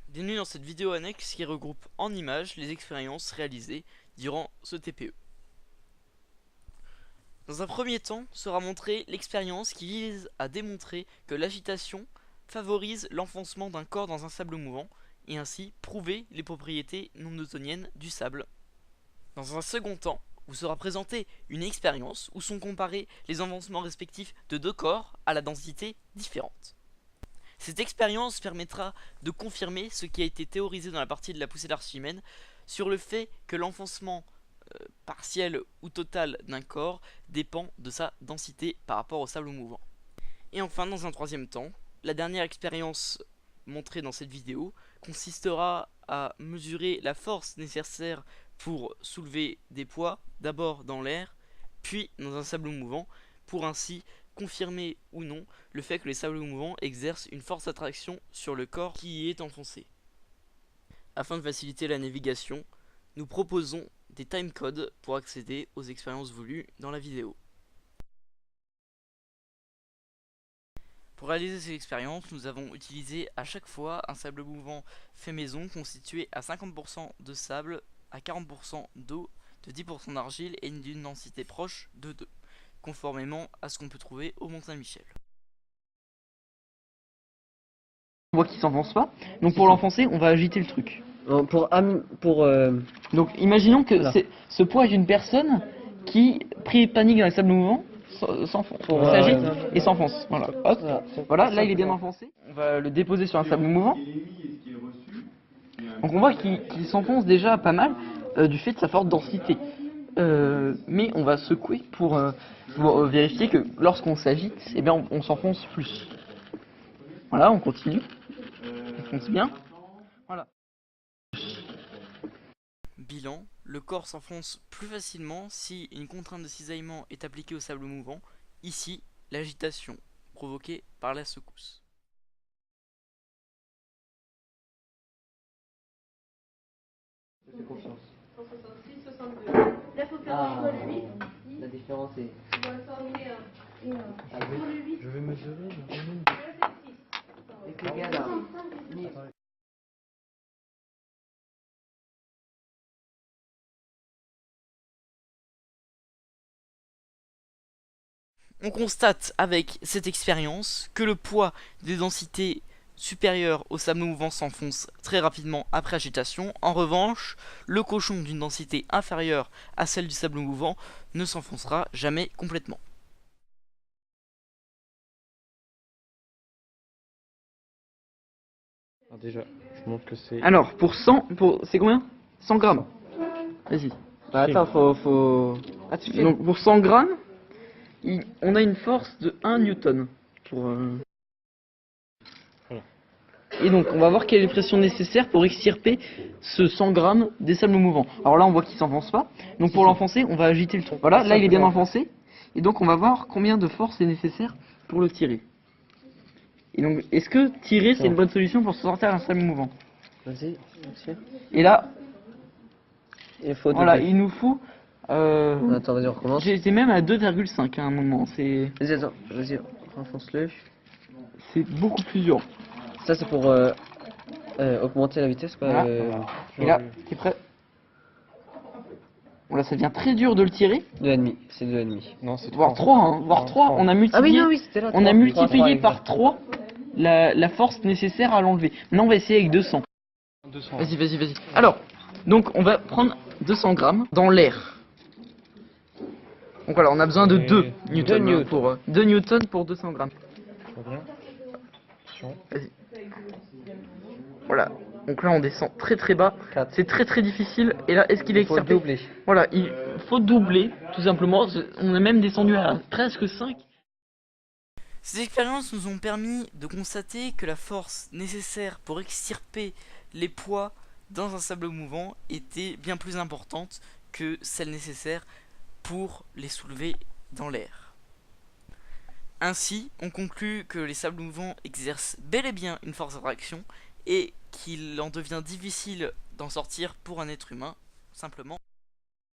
Bienvenue dans cette vidéo annexe qui regroupe en images les expériences réalisées durant ce TPE. Dans un premier temps sera montrée l'expérience qui vise à démontrer que l'agitation favorise l'enfoncement d'un corps dans un sable mouvant et ainsi prouver les propriétés non newtoniennes du sable. Dans un second temps, vous sera présentée une expérience où sont comparés les enfoncements respectifs de deux corps à la densité différente. Cette expérience permettra de confirmer ce qui a été théorisé dans la partie de la poussée d'Archimède sur le fait que l'enfoncement partiel ou total d'un corps dépend de sa densité par rapport au sable mouvant. Et enfin, dans un troisième temps, la dernière expérience montrée dans cette vidéo consistera à mesurer la force nécessaire pour soulever des poids, d'abord dans l'air, puis dans un sable mouvant, pour ainsi confirmer ou non le fait que les sables mouvants exercent une force d'attraction sur le corps qui y est enfoncé. Afin de faciliter la navigation, nous proposons des timecodes pour accéder aux expériences voulues dans la vidéo. Pour réaliser ces expériences, nous avons utilisé à chaque fois un sable mouvant fait maison constitué à 50% de sable, à 40% d'eau, de 10% d'argile et d'une densité proche de 2, conformément à ce qu'on peut trouver au Mont-Saint-Michel. On voit qu'il s'enfonce pas, donc pour l'enfoncer, on va agiter le truc. Donc imaginons que ce poids est une personne qui, pris panique dans les sables mouvants, s'agite et s'enfonce. Voilà. Hop. Voilà, là il est bien enfoncé. On va le déposer sur un sable mouvant. Donc on voit qu'il s'enfonce déjà pas mal du fait de sa forte densité. Mais on va secouer pour vérifier que lorsqu'on s'agite, eh bien on s'enfonce plus. Voilà, on continue. On s'enfonce bien. Voilà. Bilan, le corps s'enfonce plus facilement si une contrainte de cisaillement est appliquée au sable mouvant, ici l'agitation provoquée par la secousse. Je fais confiance. 166, 62. Là, faut faire le 8. La différence est... Tu dois former un. Sur le 8. Je vais mesurer. Là, c'est 6. Les gars, là. On constate avec cette expérience que le poids des densités supérieures au sable mouvant s'enfonce très rapidement après agitation. En revanche, le cochon d'une densité inférieure à celle du sable mouvant ne s'enfoncera jamais complètement. Alors déjà, je montre que c'est... Alors, c'est combien 100 grammes. Vas-y. Bah attends, faut... Ah, tu fais... Donc pour 100 grammes, on a une force de 1 newton. Voilà. Et donc on va voir quelle est la pression nécessaire pour extirper ce 100 grammes des sables mouvants. Alors là on voit qu'il s'enfonce pas. Donc pour l'enfoncer, on va agiter le truc. Voilà, là il est bien enfoncé. Et donc on va voir combien de force est nécessaire pour le tirer. Et donc est-ce que tirer c'est une bonne solution pour sortir un sable mouvant? Vas-y, Et là, il faut... voilà, il nous faut... Attends, vas-y, on recommence. J'étais même à 2,5 à un moment. Vas-y, attends, vas-y, renfonce-le. C'est beaucoup plus dur. Ça, c'est pour augmenter la vitesse, quoi. Voilà. Et là, t'es prêt? Voilà, ça devient très dur de le tirer. 2,5, c'est 2,5. Non, c'est Voire 3, hein. Voire 3, on a multiplié, Ah oui, non, oui, c'était là. on a multiplié par 3 la force nécessaire à l'enlever. Maintenant, on va essayer avec 200. 200. Vas-y. Alors, donc on va prendre 200 grammes dans l'air. Donc voilà, on a besoin de 2 newtons pour 2 newtons pour 200 grammes. Bien. Attention. Vas-y. Voilà. Donc là, on descend très bas. C'est très difficile. Et là, est-ce qu'il est extirpé? doubler. Voilà, il faut doubler, tout simplement. On est même descendu à presque 5. Ces expériences nous ont permis de constater que la force nécessaire pour extirper les poids dans un sable mouvant était bien plus importante que celle nécessaire pour les soulever dans l'air. Ainsi, on conclut que les sables mouvants exercent bel et bien une force d'attraction et qu'il en devient difficile d'en sortir pour un être humain, simplement